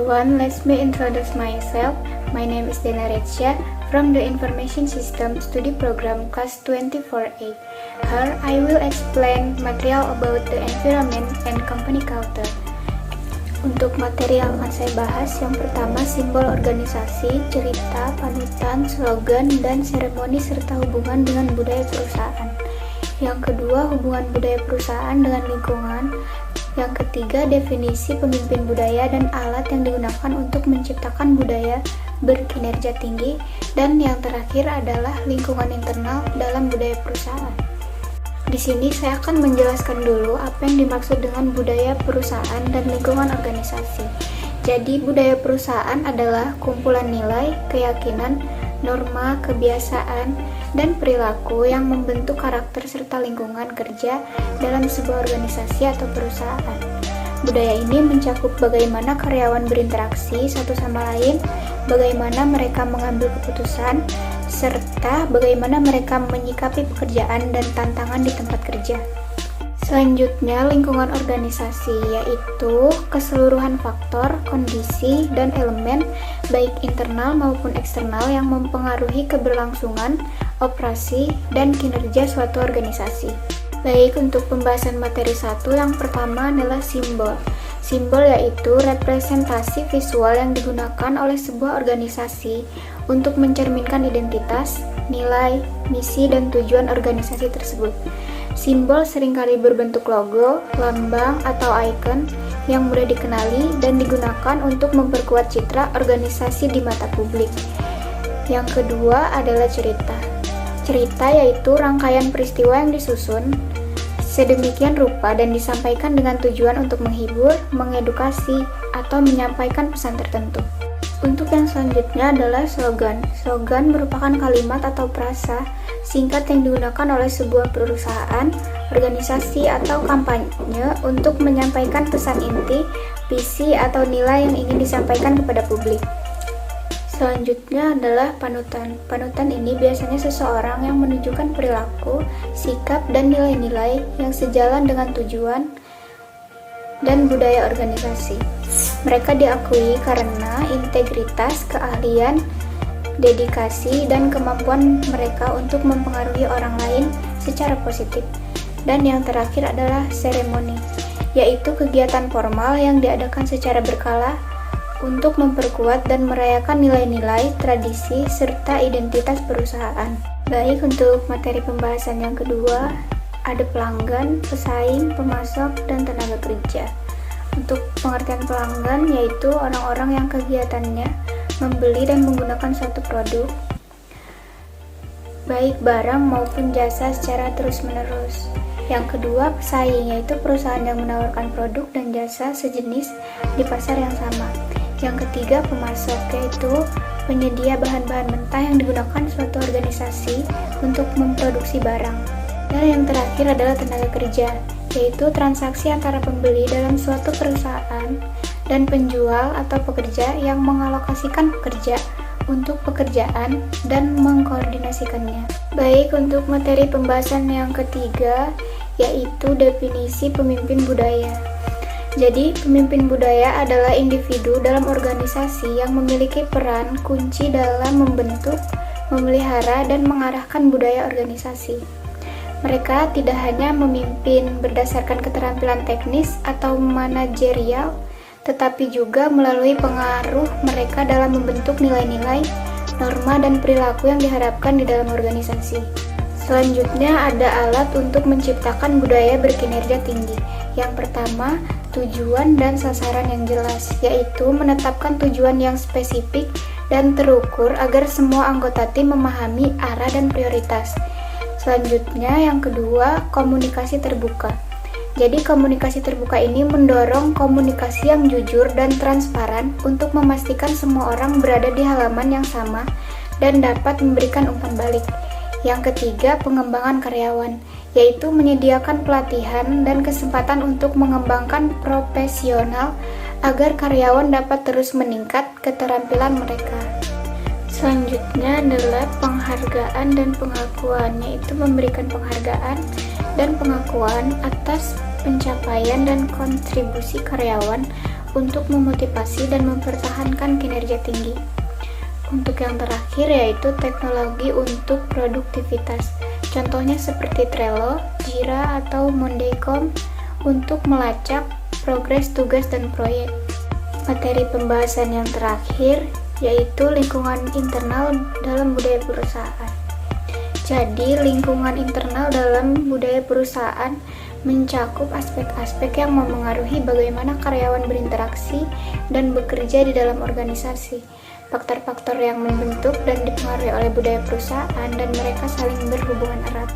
everyone, let me introduce myself. My name is Dena Retsya from the Information System Study Program Class 24A. Here I will explain material about the environment and company culture. Untuk materi yang akan saya bahas, yang pertama simbol organisasi, cerita, panutan, slogan, dan seremoni serta hubungan dengan budaya perusahaan. Yang kedua, hubungan budaya perusahaan dengan lingkungan. Yang ketiga, definisi pemimpin budaya dan alat yang digunakan untuk menciptakan budaya berkinerja tinggi. Dan yang terakhir adalah lingkungan internal dalam budaya perusahaan. Di sini saya akan menjelaskan dulu apa yang dimaksud dengan budaya perusahaan dan lingkungan organisasi. Jadi, budaya perusahaan adalah kumpulan nilai, keyakinan, norma, kebiasaan, dan perilaku yang membentuk karakter serta lingkungan kerja dalam sebuah organisasi atau perusahaan. Budaya ini mencakup bagaimana karyawan berinteraksi satu sama lain, bagaimana mereka mengambil keputusan, serta bagaimana mereka menyikapi pekerjaan dan tantangan di tempat kerja. Selanjutnya, lingkungan organisasi, yaitu keseluruhan faktor, kondisi, dan elemen baik internal maupun eksternal yang mempengaruhi keberlangsungan, operasi, dan kinerja suatu organisasi. Baik, untuk pembahasan materi 1, yang pertama adalah simbol. Simbol yaitu representasi visual yang digunakan oleh sebuah organisasi untuk mencerminkan identitas, nilai, misi, dan tujuan organisasi tersebut. Simbol seringkali berbentuk logo, lambang, atau ikon yang mudah dikenali dan digunakan untuk memperkuat citra organisasi di mata publik. Yang kedua adalah cerita. Cerita yaitu rangkaian peristiwa yang disusun sedemikian rupa dan disampaikan dengan tujuan untuk menghibur, mengedukasi, atau menyampaikan pesan tertentu. Untuk yang selanjutnya adalah slogan. Slogan merupakan kalimat atau frasa singkat yang digunakan oleh sebuah perusahaan, organisasi, atau kampanye untuk menyampaikan pesan inti, visi, atau nilai yang ingin disampaikan kepada publik. Selanjutnya adalah panutan. Panutan ini biasanya seseorang yang menunjukkan perilaku, sikap, dan nilai-nilai yang sejalan dengan tujuan dan budaya organisasi. Mereka diakui karena integritas, keahlian, dedikasi, dan kemampuan mereka untuk mempengaruhi orang lain secara positif. Dan yang terakhir adalah seremoni, yaitu kegiatan formal yang diadakan secara berkala untuk memperkuat dan merayakan nilai-nilai, tradisi, serta identitas perusahaan. Baik, untuk materi pembahasan yang kedua, ada pelanggan, pesaing, pemasok, dan tenaga kerja. Untuk pengertian pelanggan, yaitu orang-orang yang kegiatannya membeli dan menggunakan suatu produk, baik barang maupun jasa secara terus-menerus. Yang kedua, pesaing, yaitu perusahaan yang menawarkan produk dan jasa sejenis di pasar yang sama. Yang ketiga, pemasok, yaitu penyedia bahan-bahan mentah yang digunakan suatu organisasi untuk memproduksi barang. Dan yang terakhir adalah tenaga kerja, yaitu transaksi antara pembeli dalam suatu perusahaan dan penjual atau pekerja yang mengalokasikan pekerja untuk pekerjaan dan mengkoordinasikannya. Baik, untuk materi pembahasan yang ketiga, yaitu definisi pemimpin budaya. Jadi, pemimpin budaya adalah individu dalam organisasi yang memiliki peran kunci dalam membentuk, memelihara, dan mengarahkan budaya organisasi. Mereka tidak hanya memimpin berdasarkan keterampilan teknis atau manajerial, tetapi juga melalui pengaruh mereka dalam membentuk nilai-nilai, norma, dan perilaku yang diharapkan di dalam organisasi. Selanjutnya ada alat untuk menciptakan budaya berkinerja tinggi. Yang pertama, tujuan dan sasaran yang jelas, yaitu menetapkan tujuan yang spesifik dan terukur agar semua anggota tim memahami arah dan prioritas. Selanjutnya, yang kedua, komunikasi terbuka. Jadi, komunikasi terbuka ini mendorong komunikasi yang jujur dan transparan untuk memastikan semua orang berada di halaman yang sama dan dapat memberikan umpan balik. Yang ketiga, pengembangan karyawan, yaitu menyediakan pelatihan dan kesempatan untuk mengembangkan profesional agar karyawan dapat terus meningkat keterampilan mereka. Selanjutnya adalah penghargaan dan pengakuan, yaitu memberikan penghargaan dan pengakuan atas pencapaian dan kontribusi karyawan untuk memotivasi dan mempertahankan kinerja tinggi. Untuk yang terakhir yaitu teknologi untuk produktivitas. Contohnya seperti Trello, Jira, atau Monday.com untuk melacak progres tugas dan proyek. Materi pembahasan yang terakhir yaitu lingkungan internal dalam budaya perusahaan. Jadi, lingkungan internal dalam budaya perusahaan mencakup aspek-aspek yang memengaruhi bagaimana karyawan berinteraksi dan bekerja di dalam organisasi. Faktor-faktor yang membentuk dan dipengaruhi oleh budaya perusahaan dan mereka saling berhubungan erat.